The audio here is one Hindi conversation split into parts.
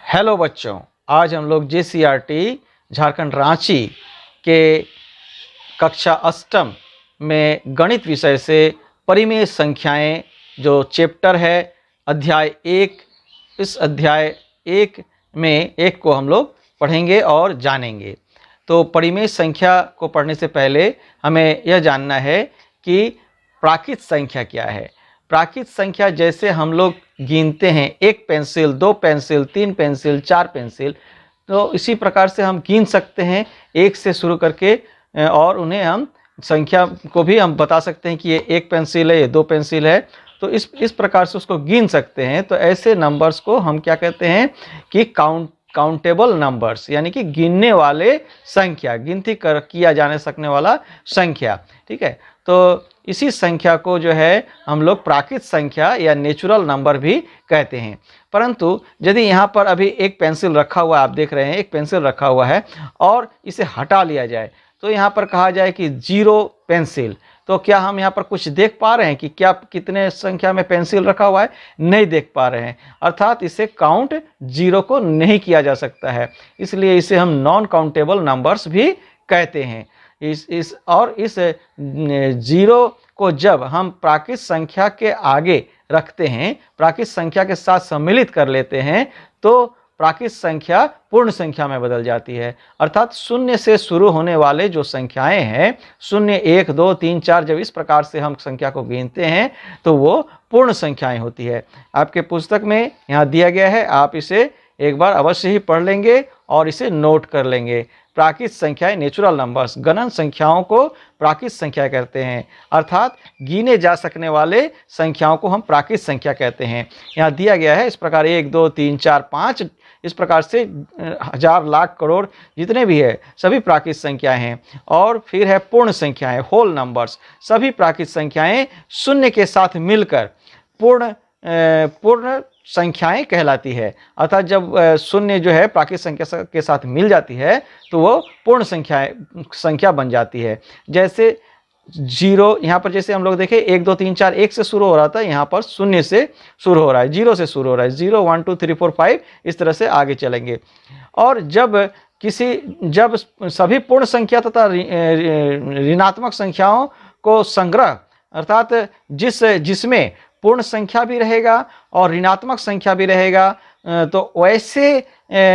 हेलो बच्चों, आज हम लोग JCRT झारखंड रांची के कक्षा अष्टम में गणित विषय से परिमेय संख्याएं जो चैप्टर है अध्याय 1, इस अध्याय 1 में एक को हम लोग पढ़ेंगे और जानेंगे। तो परिमेय संख्या को पढ़ने से पहले हमें यह जानना है कि प्राकृत संख्या क्या है। प्राकृत संख्या जैसे हम लोग गिनते हैं 1 पेंसिल, 2 पेंसिल, 3 पेंसिल, 4 पेंसिल, तो इसी प्रकार से हम गिन सकते हैं 1 से शुरू करके और उन्हें हम संख्या को भी हम बता सकते हैं कि ये 1 पेंसिल है, ये 2 पेंसिल है, तो इस प्रकार से उसको गिन सकते हैं। तो ऐसे नंबर्स को हम क्या कहते हैं कि काउंटेबल नंबर्स, यानी कि गिनने वाले संख्या, गिनती किया जाने सकने वाला संख्या। ठीक है, तो इसी संख्या को जो है हम लोग प्राकृत संख्या या नेचुरल नंबर भी कहते हैं। परंतु यदि यहाँ पर अभी एक पेंसिल रखा हुआ है, आप देख रहे हैं एक पेंसिल रखा हुआ है और इसे हटा लिया जाए तो यहाँ पर कहा जाए कि 0 पेंसिल, तो क्या हम यहाँ पर कुछ देख पा रहे हैं कि क्या कितने संख्या में पेंसिल रखा हुआ है? नहीं देख पा रहे हैं, अर्थात इसे काउंट 0 को नहीं किया जा सकता है, इसलिए इसे हम नॉन काउंटेबल नंबर्स भी कहते हैं। इस 0 को जब हम प्राकृत संख्या के आगे रखते हैं, प्राकृत संख्या के साथ सम्मिलित कर लेते हैं, तो प्राकृत संख्या पूर्ण संख्या में बदल जाती है। अर्थात 0 से शुरू होने वाले जो संख्याएं हैं, 0, 1, 2, 3, 4, जब इस प्रकार से हम संख्या को गिनते हैं तो वो पूर्ण संख्याएं होती है। आपके पुस्तक में यहाँ दिया गया है, आप इसे एक बार अवश्य ही पढ़ लेंगे और इसे नोट कर लेंगे। प्राकृत संख्याएं नेचुरल नंबर्स, गणन संख्याओं को प्राकृत संख्या कहते हैं, अर्थात गिने जा सकने वाले संख्याओं को हम प्राकृत संख्या कहते हैं। यहाँ दिया गया है इस प्रकार 1, 2, 3, 4, 5, इस प्रकार से हजार, लाख, करोड़ जितने भी है सभी प्राकृत संख्याएं हैं। और फिर है पूर्ण संख्याएं, होल नंबर्स, सभी प्राकृत संख्याएं 0 के साथ मिलकर पूर्ण संख्याएं कहलाती है। अर्थात जब 0 जो है प्राकृत संख्या के साथ मिल जाती है तो वो पूर्ण संख्या बन जाती है। जैसे 0, यहाँ पर जैसे हम लोग देखें 1, 2, 3, 4 1 से शुरू हो रहा था, यहाँ पर 0 से शुरू हो रहा है, 0 से शुरू हो रहा है, 0, 1, 2, 3, 4, 5, इस तरह से आगे चलेंगे। और जब सभी पूर्ण संख्या तथा ऋणात्मक संख्याओं को संग्रह, अर्थात जिसमें पूर्ण संख्या भी रहेगा और ऋणात्मक संख्या भी रहेगा, तो वैसे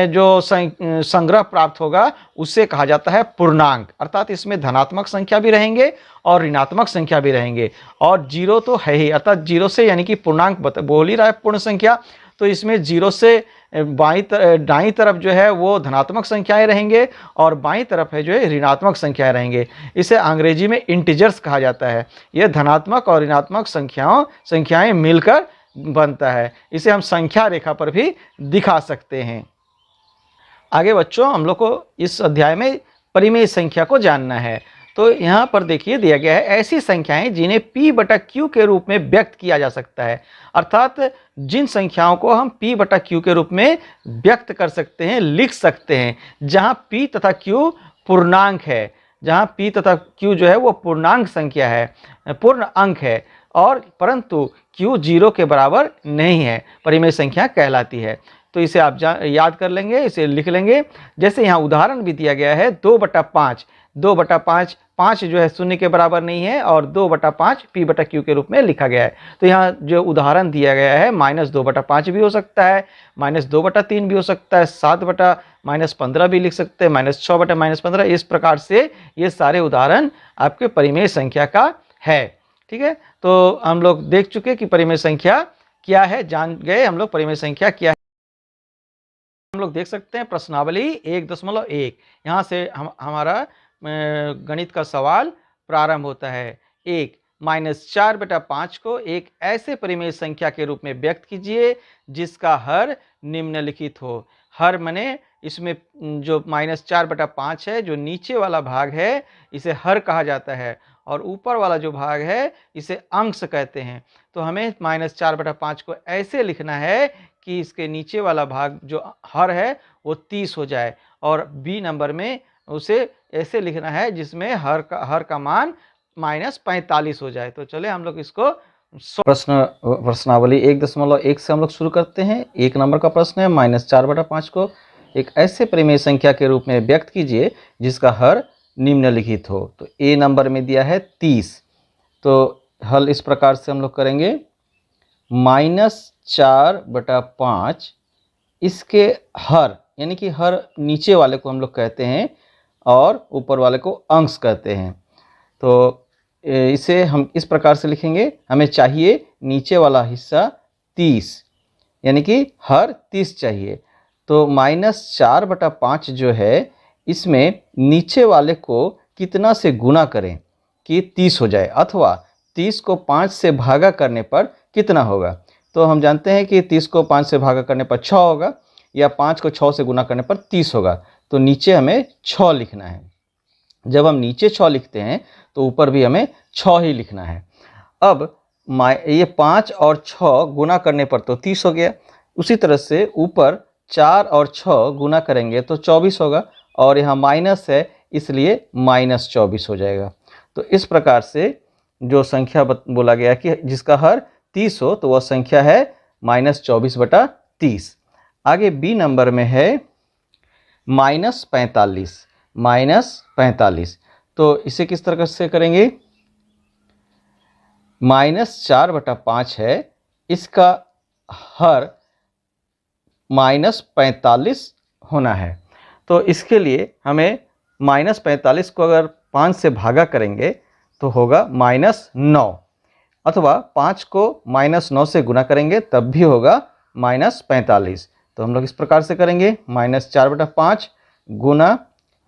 जो संग्रह प्राप्त होगा उसे कहा जाता है पूर्णांक। अर्थात इसमें धनात्मक संख्या भी रहेंगे और ऋणात्मक संख्या भी रहेंगे, और 0 तो है ही, अर्थात 0 से यानी कि पूर्णांक बोल ही रहा है पूर्ण संख्या, तो इसमें 0 से दाईं तरफ जो है वो धनात्मक संख्याएं रहेंगे और बाईं तरफ है जो है ऋणात्मक संख्याएं रहेंगे। इसे अंग्रेजी में इंटीजर्स कहा जाता है। यह धनात्मक और ऋणात्मक संख्याएं मिलकर बनता है। इसे हम संख्या रेखा पर भी दिखा सकते हैं। आगे बच्चों, हम लोग को इस अध्याय में परिमेय संख्या को जानना है। तो यहाँ पर देखिए दिया गया है ऐसी संख्याएं जिन्हें P/Q के रूप में व्यक्त किया जा सकता है। अर्थात जिन संख्याओं को हम P/Q के रूप में व्यक्त कर सकते हैं, लिख सकते हैं, जहाँ P तथा Q पूर्णांक है, जहाँ P तथा Q जो है वो पूर्णांक संख्या है, पूर्ण अंक है, और परंतु Q 0 के बराबर नहीं है, परिमेय संख्या कहलाती है। तो इसे आप याद कर लेंगे, इसे लिख लेंगे। जैसे यहाँ उदाहरण भी दिया गया है 2/5, 2/5, 5 जो है 0 के बराबर नहीं है और 2/5 P/Q के रूप में लिखा गया है। तो यहाँ जो उदाहरण दिया गया है -2/5 भी हो सकता है, -2/3 भी हो सकता है, 7/-15 भी लिख सकते हैं, -6/-15, इस प्रकार से ये सारे उदाहरण आपके परिमेय संख्या का है। ठीक है, तो हम लोग देख चुके कि परिमेय संख्या क्या है, जान गए हम लोग परिमेय संख्या क्या है। हम लोग देख सकते हैं प्रश्नावली 1.1, यहाँ से हमारा गणित का सवाल प्रारंभ होता है। 1, -4/5 को एक ऐसे परिमेय संख्या के रूप में व्यक्त कीजिए जिसका हर निम्नलिखित हो। हर माने इसमें जो -4/5 है, जो नीचे वाला भाग है इसे हर कहा जाता है, और ऊपर वाला जो भाग है इसे अंश कहते हैं। तो हमें -4/5 को ऐसे लिखना है कि इसके नीचे वाला भाग जो हर है वो 30 हो जाए, और बी नंबर में उसे ऐसे लिखना है जिसमें हर का मान -45 हो जाए। तो चले हम लोग इसको प्रश्नावली 1.1 से हम लोग शुरू करते हैं। 1 नंबर का प्रश्न है, -4/5 को एक ऐसे परिमेय संख्या के रूप में व्यक्त कीजिए जिसका हर निम्नलिखित हो। तो ए नंबर में दिया है 30। तो हल इस प्रकार से हम लोग करेंगे, -4/5 इसके हर यानी कि हर नीचे वाले को हम लोग कहते हैं और ऊपर वाले को अंश कहते हैं। तो इसे हम इस प्रकार से लिखेंगे, हमें चाहिए नीचे वाला हिस्सा 30 यानी कि हर 30 चाहिए। तो -4/5 जो है इसमें नीचे वाले को कितना से गुना करें कि 30 हो जाए, अथवा 30 को 5 से भागा करने पर कितना होगा। तो हम जानते हैं कि 30 को 5 से भागा करने पर 6 होगा, या 5 को 6 से गुना करने पर 30 होगा। तो नीचे हमें 6 लिखना है। जब हम नीचे 6 लिखते हैं तो ऊपर भी हमें 6 ही लिखना है। अब ये 5 और 6 गुना करने पर तो 30 हो गया। उसी तरह से ऊपर 4 और 6 गुना करेंगे तो 24 होगा, और यहाँ माइनस है इसलिए -24 हो जाएगा। तो इस प्रकार से जो संख्या बोला गया कि जिसका हर 30 हो, तो वह संख्या है -24/30। आगे बी नंबर में है -45। तो इसे किस तरह से करेंगे, -4/5 है, इसका हर -45 होना है। तो इसके लिए हमें -45 को अगर 5 से भागा करेंगे तो होगा -9, अथवा 5 को -9 से गुना करेंगे तब भी होगा -45। तो हम लोग इस प्रकार से करेंगे, -4/5 गुना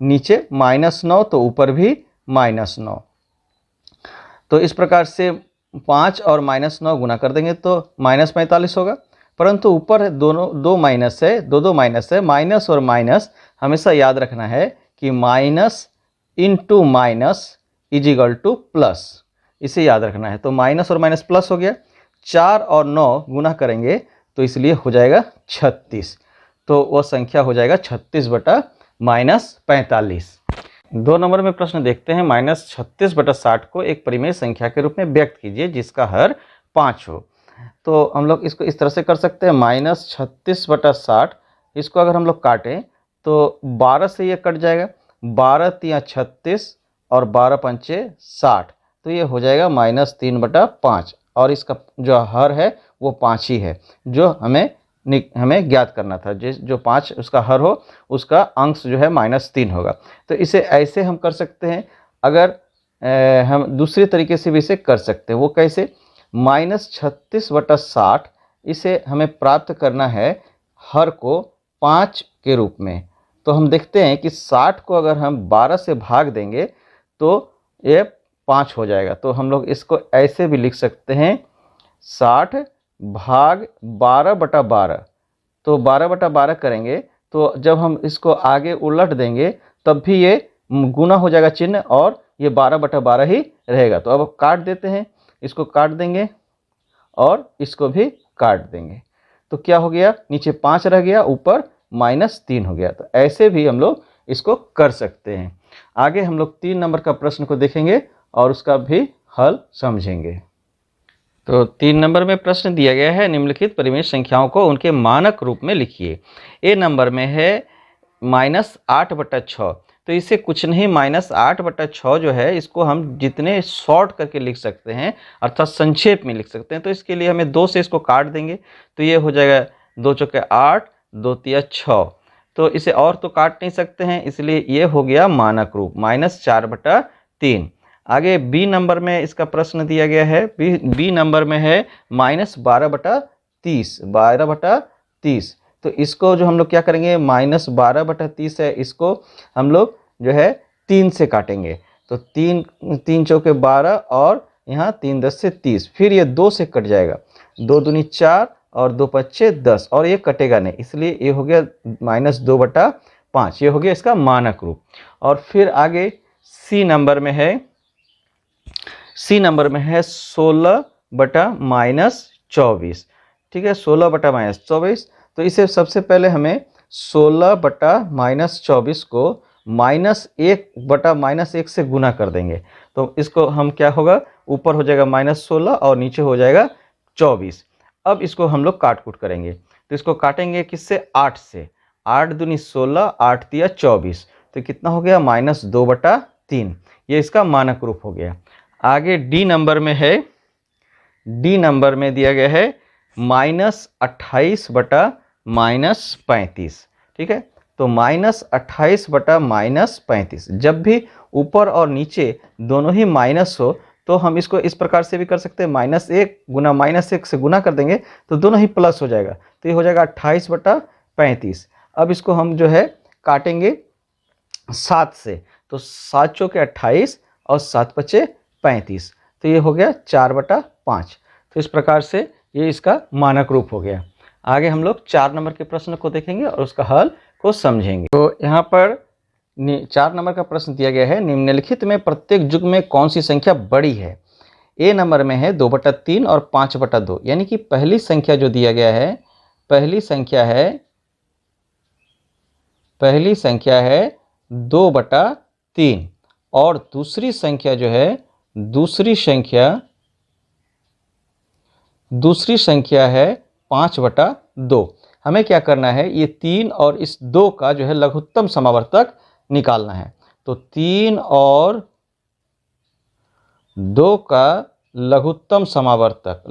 नीचे -9 तो ऊपर भी -9। तो इस प्रकार से 5 और -9 गुना कर देंगे तो -45 होगा। परंतु ऊपर दोनों दो माइनस है, दो माइनस है। माइनस और माइनस हमेशा याद रखना है कि minus into minus is equal two plus, इसे याद रखना है। तो माइनस और माइनस प्लस हो गया। 4 और 9 गुना करेंगे तो इसलिए हो जाएगा 36। तो वह संख्या हो जाएगा 36/-45। 2 नंबर में प्रश्न देखते हैं, -36/60 को एक परिमेय संख्या के रूप में व्यक्त कीजिए जिसका हर 5 हो। तो हम लोग इसको इस तरह से कर सकते हैं, -36/60 इसको अगर हम लोग काटें तो 12 से ये कट जाएगा। 12 तिया 36 और 12 पंचे 60, तो ये हो जाएगा -3/5। और इसका जो हर है वो 5 ही है, जो हमें ज्ञात करना था। जो 5 उसका हर हो उसका अंश जो है -3 होगा। तो इसे ऐसे हम कर सकते हैं। अगर हम दूसरे तरीके से भी इसे कर सकते हैं। वो कैसे, -36/60 इसे हमें प्राप्त करना है हर को 5 के रूप में। तो हम देखते हैं कि 60 को अगर हम 12 से भाग देंगे तो ये 5 हो जाएगा। तो हम लोग इसको ऐसे भी लिख सकते हैं, 60 भाग 12/12। तो 12/12 करेंगे तो जब हम इसको आगे उलट देंगे तब भी ये गुना हो जाएगा चिन्ह, और ये 12/12 ही रहेगा। तो अब काट देते हैं, इसको काट देंगे और इसको भी काट देंगे। तो क्या हो गया, नीचे 5 रह गया, ऊपर -3 हो गया। तो ऐसे भी हम लोग इसको कर सकते हैं। आगे हम लोग 3 नंबर का प्रश्न को देखेंगे और उसका भी हल समझेंगे। तो 3 नंबर में प्रश्न दिया गया है, निम्नलिखित परिमेय संख्याओं को उनके मानक रूप में लिखिए। ए नंबर में है -8/6। तो इसे कुछ नहीं, -8/6 जो है इसको हम जितने शॉर्ट करके लिख सकते हैं, अर्थात संक्षेप में लिख सकते हैं। तो इसके लिए हमें 2 से इसको काट देंगे तो ये हो जाएगा 2 चौके 8, 2 तिया 6। तो इसे और तो काट नहीं सकते हैं, इसलिए ये हो गया मानक रूप -4/3। आगे बी नंबर में इसका प्रश्न दिया गया है। बी नंबर में है -12/30। 12/30। तो इसको जो हम लोग क्या करेंगे, -12/30 है, इसको हम लोग जो है 3 से काटेंगे। तो 3 चौके 12 और यहाँ 3 10 से 30, फिर ये 2 से कट जाएगा। 2 दूनी 4 और 2 पच्चे 10, और ये कटेगा नहीं, इसलिए ये हो गया -2/5। ये हो गया इसका मानक रूप। और फिर आगे सी नंबर में है 16/-24। ठीक है, 16/-24। तो इसे सबसे पहले हमें 16/-24 को -1/-1 से गुना कर देंगे। तो इसको हम क्या होगा, ऊपर हो जाएगा -16 और नीचे हो जाएगा 24। अब इसको हम लोग काट कूट करेंगे, तो इसको काटेंगे किससे, 8 से। 8 दूनी 16, 8 तिया 24, तो कितना हो गया, -2/3। ये इसका मानक रूप हो गया। आगे डी नंबर में है, डी नंबर में दिया गया है -28/-35। ठीक है, तो -28/-35, जब भी ऊपर और नीचे दोनों ही माइनस हो तो हम इसको इस प्रकार से भी कर सकते हैं, -1 गुना -1 से गुना कर देंगे तो दोनों ही प्लस हो जाएगा, तो ये हो जाएगा 28/35। अब इसको हम जो है काटेंगे 7 से, तो 7 चौके 28 और 7 पचे 35, तो ये हो गया 4/5। तो इस प्रकार से ये इसका मानक रूप हो गया। आगे हम लोग 4 नंबर के प्रश्न को देखेंगे और उसका हल को समझेंगे। तो यहाँ पर 4 नंबर का प्रश्न दिया गया है, निम्नलिखित में प्रत्येक युग्म में कौन सी संख्या बड़ी है। ए नंबर में है 2/3 और 5/2, यानी कि पहली संख्या जो दिया गया है, पहली संख्या है 2/3 और दूसरी संख्या जो है, दूसरी संख्या है 5/2। हमें क्या करना है, ये 3 और इस 2 का जो है लघुत्तम समावर्तक निकालना है। तो 3 और 2 का लघुत्तम समावर्तक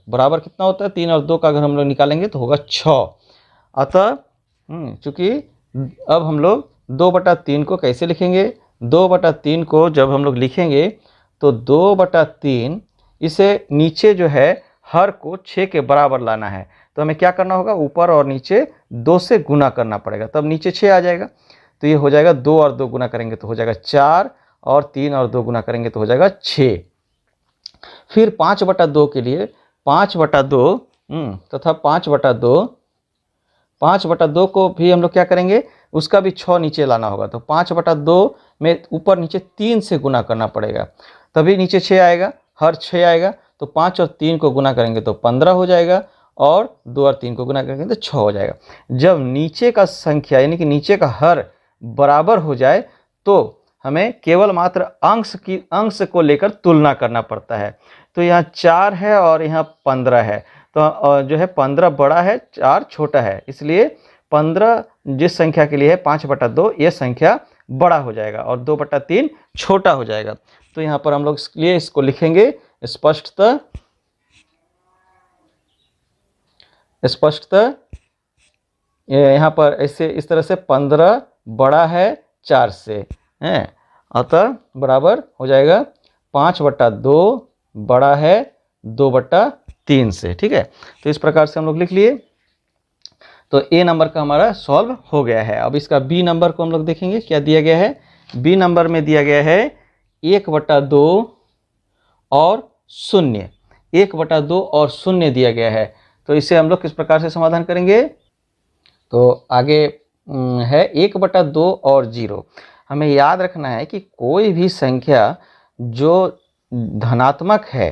बराबर कितना होता है, 3 और 2 का अगर हम लोग निकालेंगे तो होगा 6। अतः चूंकि अब हम लोग 2/3 को कैसे लिखेंगे, 2/3 को जब हम लोग लिखेंगे तो 2/3 इसे नीचे जो है हर को 6 के बराबर लाना है, तो हमें क्या करना होगा, ऊपर और नीचे 2 से गुना करना पड़ेगा, तब नीचे 6 आ जाएगा। तो ये हो जाएगा 2 और 2 गुना करेंगे तो हो जाएगा 4, और 3 और 2 गुना करेंगे तो हो जाएगा 6। फिर 5/2 के लिए 5/2 तथा 5/2 को भी हम लोग क्या करेंगे, उसका भी 6 नीचे लाना होगा, तो 5/2 में ऊपर नीचे 3 से गुना करना पड़ेगा, तभी नीचे 6 आएगा, हर 6 आएगा। तो 5 और 3 को गुना करेंगे तो 15 हो जाएगा, और 2 और 3 को गुना करेंगे तो 6 हो जाएगा। जब नीचे का संख्या यानी कि नीचे का हर बराबर हो जाए तो हमें केवल मात्र अंश को लेकर तुलना करना पड़ता है। तो यहाँ 4 है और यहाँ 15 है, तो जो है 15 बड़ा है, 4 छोटा है, इसलिए 15 जिस संख्या के लिए है 5/2 ये संख्या बड़ा हो जाएगा और 2/3 छोटा हो जाएगा। तो यहाँ पर हम लोग इसलिए इसको लिखेंगे स्पष्टतः यहाँ पर ऐसे इस तरह से 15 बड़ा है 4 से है, अतः बराबर हो जाएगा 5/2 बड़ा है 2/3 से। ठीक है, तो इस प्रकार से हम लोग लिख लिए। तो ए नंबर का हमारा सॉल्व हो गया है। अब इसका बी नंबर को हम लोग देखेंगे क्या दिया गया है। बी नंबर में दिया गया है 1/2 और 0, 1/2 और 0 दिया गया है। तो इसे हम लोग किस प्रकार से समाधान करेंगे। तो आगे है 1/2 और 0। हमें याद रखना है कि कोई भी संख्या जो धनात्मक है,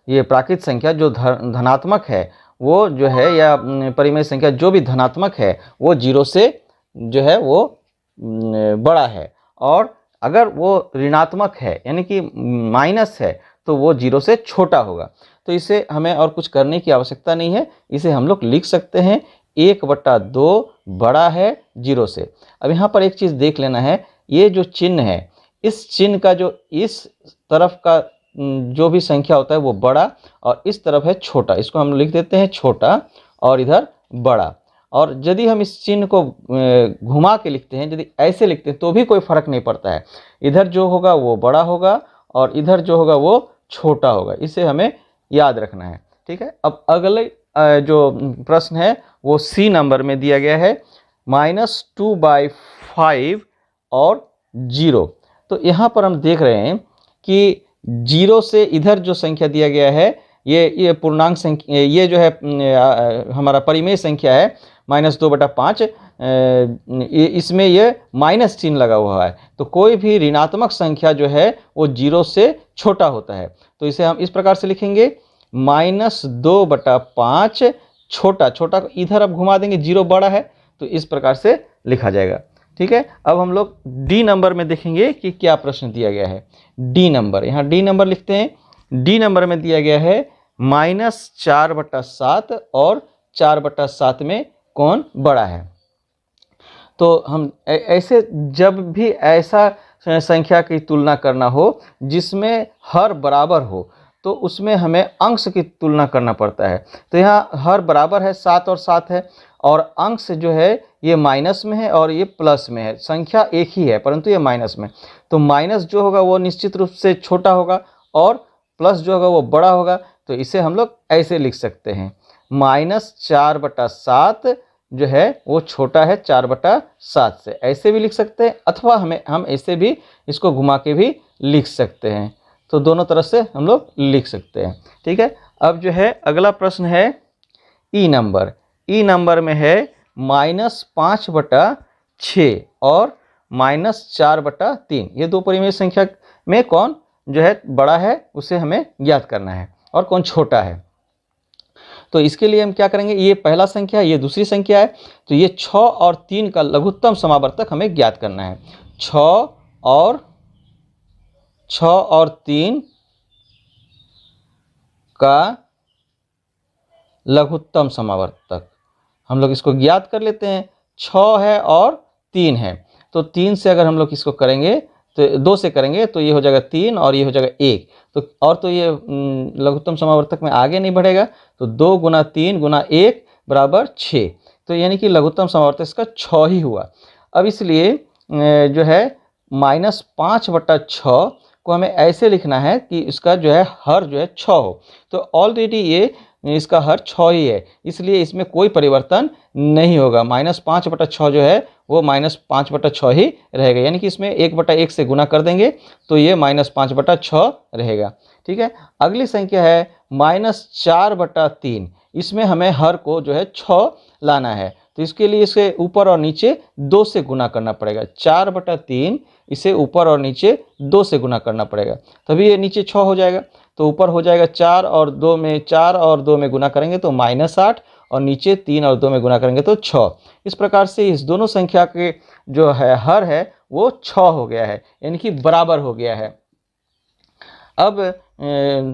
ये प्राकृत संख्या जो धनात्मक है वो जो है, या परिमेय संख्या जो भी धनात्मक है वो 0 से जो है वो बड़ा है, और अगर वो ऋणात्मक है यानी कि माइनस है तो वो 0 से छोटा होगा। तो इसे हमें और कुछ करने की आवश्यकता नहीं है, इसे हम लोग लिख सकते हैं 1/2 बड़ा है 0 से। अब यहाँ पर एक चीज़ देख लेना है, ये जो चिन्ह है, इस चिन्ह का जो इस तरफ का जो भी संख्या होता है वो बड़ा और इस तरफ है छोटा, इसको हम लिख देते हैं छोटा और इधर बड़ा। और यदि हम इस चिन्ह को घुमा के लिखते हैं, यदि ऐसे लिखते हैं तो भी कोई फर्क नहीं पड़ता है, इधर जो होगा वो बड़ा होगा और इधर जो होगा वो छोटा होगा, इसे हमें याद रखना है। ठीक है, अब अगले जो प्रश्न है वो सी नंबर में दिया गया है -2/5 और 0। तो यहाँ पर हम देख रहे हैं कि 0 से इधर जो संख्या दिया गया है ये पूर्णांक संख्या, ये जो है हमारा परिमेय संख्या है -2/5, इसमें ये माइनस चिन्ह लगा हुआ है। तो कोई भी ऋणात्मक संख्या जो है वो 0 से छोटा होता है। तो इसे हम इस प्रकार से लिखेंगे -2/5 छोटा, छोटा को इधर अब घुमा देंगे, 0 बड़ा है तो इस प्रकार से लिखा जाएगा। ठीक है, अब हम लोग डी नंबर में देखेंगे कि क्या प्रश्न दिया गया है। डी नंबर, यहाँ डी नंबर लिखते हैं। डी नंबर में दिया गया है -4/7 और 4/7 में कौन बड़ा है। तो हम ऐसे जब भी ऐसा संख्या की तुलना करना हो जिसमें हर बराबर हो तो उसमें हमें अंश की तुलना करना पड़ता है। तो यहाँ हर बराबर है, 7 और 7 है, और अंश जो है ये माइनस में है और ये प्लस में है। संख्या एक ही है परंतु ये माइनस में, तो माइनस जो होगा वो निश्चित रूप से छोटा होगा और प्लस जो होगा वो बड़ा होगा। तो इसे हम लोग ऐसे लिख सकते हैं, -4/7 जो है वो छोटा है 4/7 से, ऐसे भी लिख सकते हैं, अथवा हम ऐसे भी इसको घुमा के भी लिख सकते हैं। तो दोनों तरह से हम लोग लिख सकते हैं। ठीक है, अब जो है अगला प्रश्न है ई नंबर। ई नंबर में है -5/6 और -4/3। ये दो परिमेय संख्या में कौन जो है बड़ा है उसे हमें ज्ञात करना है और कौन छोटा है। तो इसके लिए हम क्या करेंगे, ये पहला संख्या है, ये दूसरी संख्या है, तो ये 6 और 3 का लघुत्तम समावर्तक हमें ज्ञात करना है। 6 और 3 का लघुत्तम समावर्तक हम लोग इसको ज्ञात कर लेते हैं। 6 है और 3 है, तो 3 से अगर हम लोग इसको करेंगे तो 2 से करेंगे तो ये हो जाएगा 3 और ये हो जाएगा 1। तो ये लघुत्तम समावर्तक में आगे नहीं बढ़ेगा, तो 2 × 3 × 1 = 6। तो यानी कि लघुत्तम समावर्तक इसका 6 ही हुआ। अब इसलिए जो है -5/6 को हमें ऐसे लिखना है कि इसका जो है हर जो है 6 हो। तो ऑलरेडी ये इसका हर 6 ही है, इसलिए इसमें कोई परिवर्तन नहीं होगा। -5/6 जो है वो -5/6 ही रहेगा, यानी कि इसमें 1/1 से गुना कर देंगे तो ये -5/6 रहेगा। ठीक है, अगली संख्या है -4/3। इसमें हमें हर को जो है 6 लाना है, तो इसके लिए इसे ऊपर और नीचे 2 से गुना करना पड़ेगा। 4/3 इसे ऊपर और नीचे 2 से गुना करना पड़ेगा, तभी ये नीचे 6 हो जाएगा। तो ऊपर हो जाएगा 4 और 2 में गुना करेंगे तो -8, और नीचे 3 और 2 में गुना करेंगे तो 6। इस प्रकार से इस दोनों संख्या के जो है हर है वो 6 हो गया है, यानी कि बराबर हो गया है। अब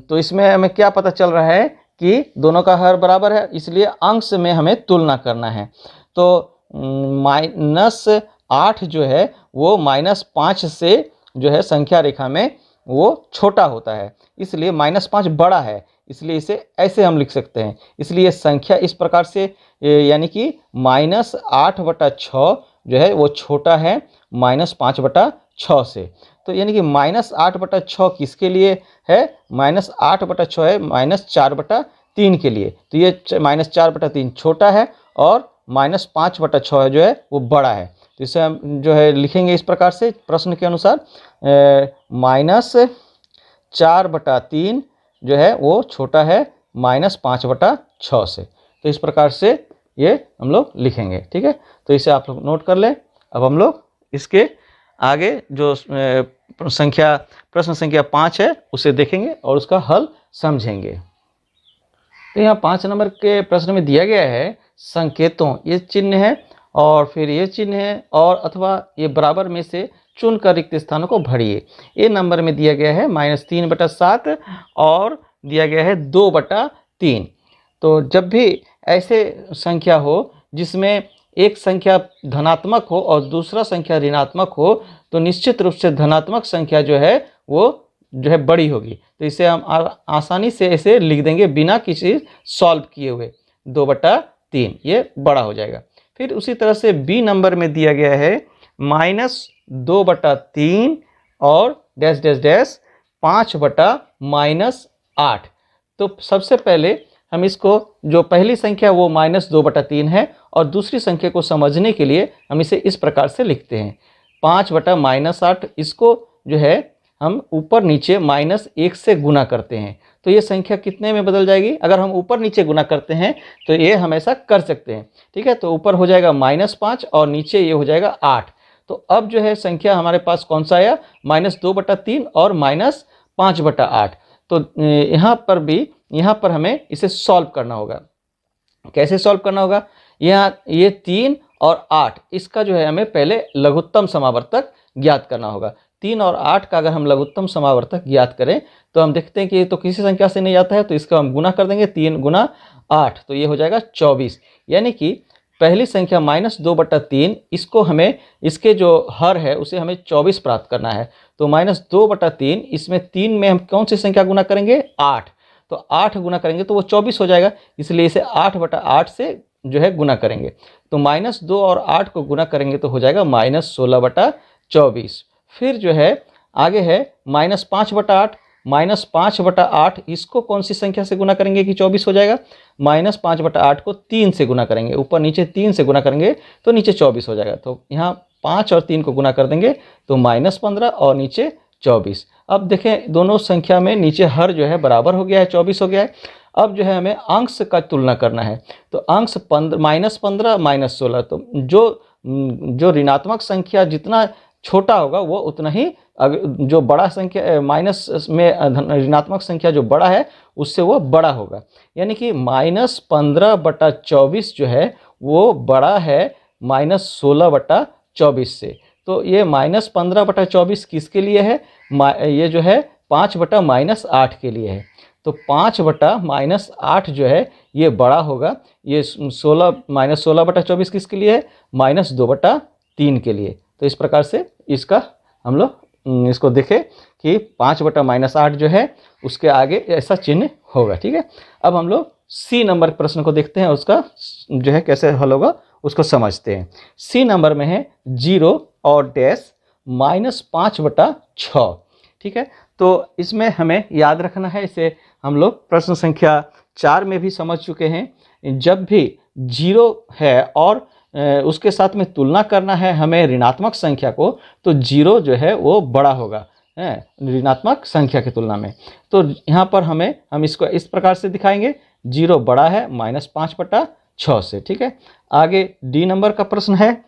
तो इसमें हमें क्या पता चल रहा है कि दोनों का हर बराबर है, इसलिए अंश में हमें तुलना करना है। तो -8 जो है वो -5 से जो है संख्या रेखा में वो छोटा होता है, इसलिए -5 बड़ा है, इसलिए इसे ऐसे हम लिख सकते हैं। इसलिए संख्या इस प्रकार से यानी कि -8/6 जो है वो छोटा है -5/6 से। तो यानी कि -8/6 किसके लिए है, -8/6 है -4/3 के लिए। तो ये -4/3 छोटा है और -5/6 जो है वो बड़ा है। तो इसे हम जो है लिखेंगे इस प्रकार से प्रश्न के अनुसार, -4/3 जो है वो छोटा है -5/6 से। तो इस प्रकार से ये हम लोग लिखेंगे। ठीक है, तो इसे आप लोग नोट कर लें। अब हम लोग इसके आगे जो प्रश्न संख्या 5 है उसे देखेंगे और उसका हल समझेंगे। तो यहाँ 5 नंबर के प्रश्न में दिया गया है संकेतों, ये चिन्ह है और फिर ये चिन्ह है, और अथवा ये बराबर में से चुनकर रिक्त स्थानों को भरिए। ए नंबर में दिया गया है -3/7 और दिया गया है 2/3। तो जब भी ऐसे संख्या हो जिसमें एक संख्या धनात्मक हो और दूसरा संख्या ऋणात्मक हो, तो निश्चित रूप से धनात्मक संख्या जो है वो जो है बड़ी होगी। तो इसे हम आसानी से ऐसे लिख देंगे बिना किसी सॉल्व किए हुए, 2/3 ये बड़ा हो जाएगा। फिर उसी तरह से बी नंबर में दिया गया है -2/3 और डैश डैश डैश 5/-8। तो सबसे पहले हम इसको, जो पहली संख्या वो -2/3 है, और दूसरी संख्या को समझने के लिए हम इसे इस प्रकार से लिखते हैं 5/-8। इसको जो है हम ऊपर नीचे -1 से गुना करते हैं, तो ये संख्या कितने में बदल जाएगी। अगर हम ऊपर नीचे गुना करते हैं तो ये हम ऐसा कर सकते हैं। ठीक है, तो ऊपर हो जाएगा -5 और नीचे ये हो जाएगा 8। तो अब जो है संख्या हमारे पास कौन सा आया, -2/3 और -5/8। तो यहाँ पर हमें इसे सॉल्व करना होगा। कैसे सॉल्व करना होगा, यहाँ ये 3 और 8 इसका जो है हमें पहले लघुत्तम समावर्तक ज्ञात करना होगा। 3 और 8 का अगर हम लघुत्तम समावर्तक ज्ञात करें तो हम देखते हैं कि ये तो किसी संख्या से नहीं आता है, तो इसका हम गुना कर देंगे, 3 गुना 8 तो ये हो जाएगा 24। यानी कि पहली संख्या -2/3 इसको हमें, इसके जो हर है उसे हमें 24 प्राप्त करना है। तो -2/3 इसमें 3 में हम कौन सी संख्या गुना करेंगे, 8। तो 8 गुना करेंगे तो वो 24 हो जाएगा, इसलिए इसे 8/8 से जो है गुना करेंगे। तो -2 और 8 को गुना करेंगे तो हो जाएगा -16/24। फिर जो है आगे है -5/8, -5/8 इसको कौन सी संख्या से गुना करेंगे कि 24 हो जाएगा, -5/8 को 3 से गुना करेंगे, ऊपर नीचे 3 से गुना करेंगे तो नीचे 24 हो जाएगा। तो यहाँ 5 और 3 को गुना कर देंगे तो -15 और नीचे 24। अब देखें दोनों संख्या में नीचे हर जो है बराबर हो गया है, 24 हो गया है। अब जो है हमें अंश का तुलना करना है, तो अंश -15 -16, तो जो ऋणात्मक संख्या जितना छोटा होगा वो उतना ही, जो बड़ा संख्या माइनस में ऋणात्मक संख्या जो बड़ा है उससे वो बड़ा होगा। यानी कि -15/24 जो है वो बड़ा है -16/24 से। तो ये -15/24 किसके लिए है, ये जो है 5/-8 के लिए है। तो 5/-8 जो है ये बड़ा होगा, ये -16/24 किसके लिए है, -2/3 के लिए। तो इस प्रकार से इसका हम लोग इसको देखें कि 5/-8 जो है उसके आगे ऐसा चिन्ह होगा। ठीक है, अब हम लोग सी नंबर प्रश्न को देखते हैं, उसका जो है कैसे हल होगा उसको समझते हैं। सी नंबर में है 0 और डैश -5/6। ठीक है, तो इसमें हमें याद रखना है, इसे हम लोग प्रश्न संख्या 4 में भी समझ चुके हैं। जब भी 0 है और उसके साथ में तुलना करना है हमें ऋणात्मक संख्या को, तो 0 जो है वो बड़ा होगा ऋणात्मक संख्या की तुलना में। तो यहाँ पर हम इसको इस प्रकार से दिखाएंगे, 0 बड़ा है -5/6 से। ठीक है, आगे डी नंबर का प्रश्न है।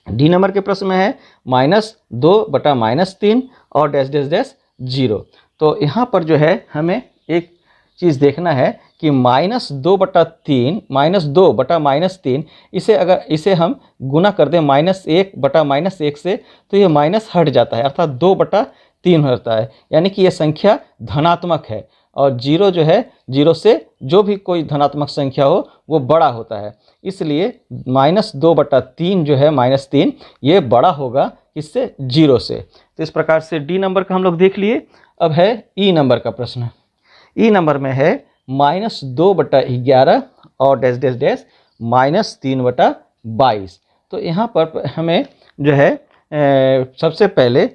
डी नंबर के प्रश्न में है -2/-3 और डैश डैश डैश 0। तो यहाँ पर जो है हमें एक चीज़ देखना है कि -2/3 इसे हम गुना कर दें -1/-1 से, तो ये माइनस हट जाता है, अर्थात 2/3 होता है। यानी कि ये संख्या धनात्मक है, और 0 जो है, 0 से जो भी कोई धनात्मक संख्या हो वो बड़ा होता है, इसलिए -2/3 जो है -3 ये बड़ा होगा इससे, 0 से। तो इस प्रकार से डी नंबर का हम लोग देख लिए। अब है ई नंबर का प्रश्न। ई नंबर में है -2/11 और डैश डैश डैश -3/22। तो यहाँ पर हमें जो है सबसे पहले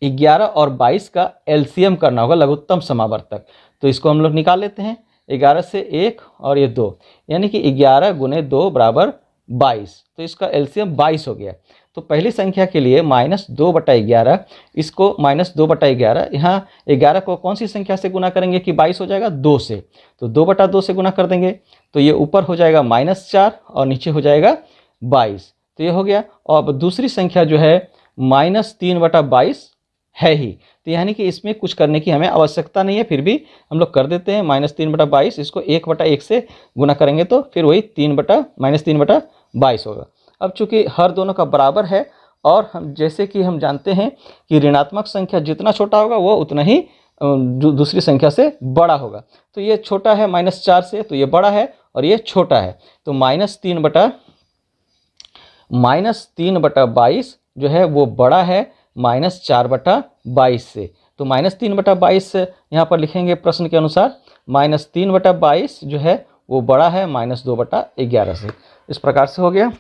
11 और 22 का एलसीएम करना होगा, लघुत्तम समावर्तक। तो इसको हम लोग निकाल लेते हैं, 11 से 1 और ये 2, यानी कि 11 गुने 2 बराबर 22। तो इसका एलसीएम 22 हो गया। तो पहली संख्या के लिए -2/11, इसको -2/11, यहाँ 11 को कौन सी संख्या से गुना करेंगे कि 22 हो जाएगा, 2 से। तो 2/2 से गुना कर देंगे तो ये ऊपर हो जाएगा -4 और नीचे हो जाएगा 22। तो ये हो गया। और दूसरी संख्या जो है -3/22 है ही, तो यानी कि इसमें कुछ करने की हमें आवश्यकता नहीं है, फिर भी हम लोग कर देते हैं। -3/22 इसको 1/1 से गुना करेंगे तो फिर वही -3/22 होगा। अब चूंकि हर दोनों का बराबर है, और हम जैसे कि हम जानते हैं कि ऋणात्मक संख्या जितना छोटा होगा वो उतना ही दूसरी संख्या से बड़ा होगा। तो ये छोटा है -4 से, तो ये बड़ा है, और ये छोटा है। तो -3/22 जो है वो बड़ा है -4/22 से। तो -3/22 यहाँ पर लिखेंगे प्रश्न के अनुसार, -3/22 जो है वो बड़ा है -2/11 से। इस प्रकार से हो गया।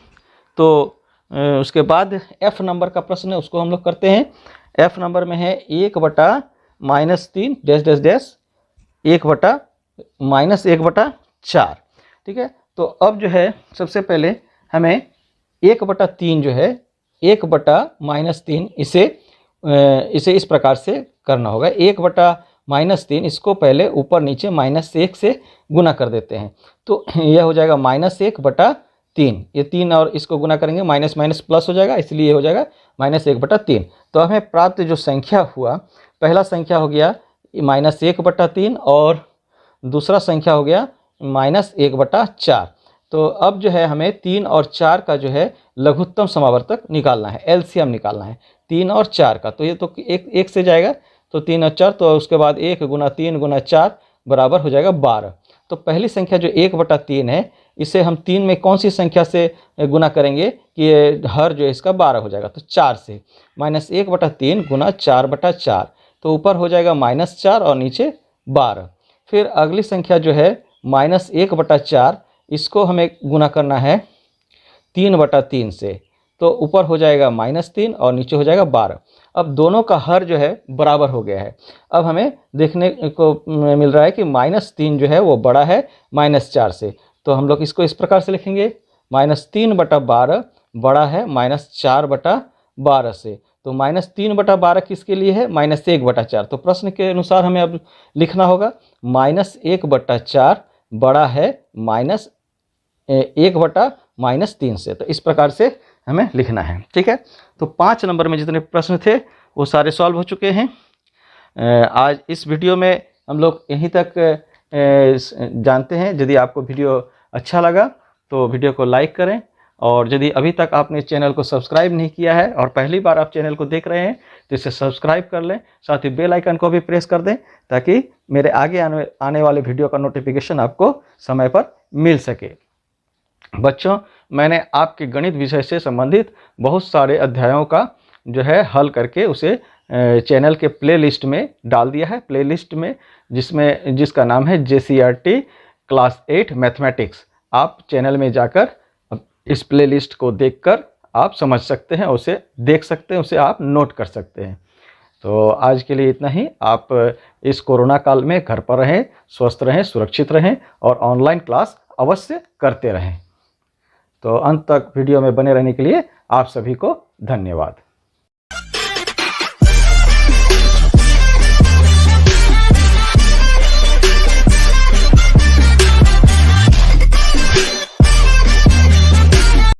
तो उसके बाद एफ नंबर का प्रश्न है, उसको हम लोग करते हैं। एफ नंबर में है 1/-3 डैश डैश डैश 1/-1/4। ठीक है, तो अब जो है सबसे पहले हमें 1/3 जो है 1/-3 इसे इस प्रकार से करना होगा। 1/-3 इसको पहले ऊपर नीचे -1 से गुना कर देते हैं, तो यह हो जाएगा -1/3। ये 3 और इसको गुना करेंगे, माइनस माइनस प्लस हो जाएगा, इसलिए हो जाएगा -1/3। तो हमें प्राप्त जो संख्या हुआ, पहला संख्या हो गया -1/3 और दूसरा संख्या हो गया -1/4। तो अब जो है हमें 3 और 4 का जो है लघुत्तम समावर्तक निकालना है, एलसीएम निकालना है 3 और 4 का। तो ये तो एक से जाएगा, तो 3 और 4, तो उसके बाद 1 गुना 3 गुना 4 बराबर हो जाएगा 12। तो पहली संख्या जो 1/3 है, इसे हम 3 में कौन सी संख्या से गुना करेंगे कि ये हर जो है इसका 12 हो जाएगा, तो 4 से। -1/3 गुना 4/4, तो ऊपर हो जाएगा -4 और नीचे 12। फिर अगली संख्या जो है -1/4, इसको हमें गुना करना है 3/3 से, तो ऊपर हो जाएगा -3 और नीचे हो जाएगा 12। अब दोनों का हर जो है बराबर हो गया है। अब हमें देखने को मिल रहा है कि -3 जो है वो बड़ा है -4 से, तो हम लोग इसको इस प्रकार से लिखेंगे, -3/12 बड़ा है -4/12 से। तो -3/12 किसके लिए है, -1/4। तो प्रश्न के अनुसार हमें अब लिखना होगा -1/4 बड़ा है -1/-3 से। तो इस प्रकार से हमें लिखना है, ठीक है। तो 5 नंबर में जितने प्रश्न थे वो सारे सॉल्व हो चुके हैं। आज इस वीडियो में हम लोग यहीं तक जानते हैं। यदि आपको वीडियो अच्छा लगा तो वीडियो को लाइक करें, और यदि अभी तक आपने चैनल को सब्सक्राइब नहीं किया है और पहली बार आप चैनल को देख रहे हैं तो इसे सब्सक्राइब कर लें, साथ ही बेल आइकन को भी प्रेस कर दें ताकि मेरे आगे आने वाले वीडियो का नोटिफिकेशन आपको समय पर मिल सके। बच्चों, मैंने आपके गणित विषय से संबंधित बहुत सारे अध्यायों का जो है हल करके उसे चैनल के प्लेलिस्ट में डाल दिया है, प्लेलिस्ट में जिसका नाम है JCRT क्लास 8 मैथमेटिक्स। आप चैनल में जाकर इस प्लेलिस्ट को देखकर आप समझ सकते हैं, उसे देख सकते हैं, उसे आप नोट कर सकते हैं। तो आज के लिए इतना ही। आप इस कोरोना काल में घर पर रहें, स्वस्थ रहें, सुरक्षित रहें और ऑनलाइन क्लास अवश्य करते रहें। तो अंत तक वीडियो में बने रहने के लिए आप सभी को धन्यवाद।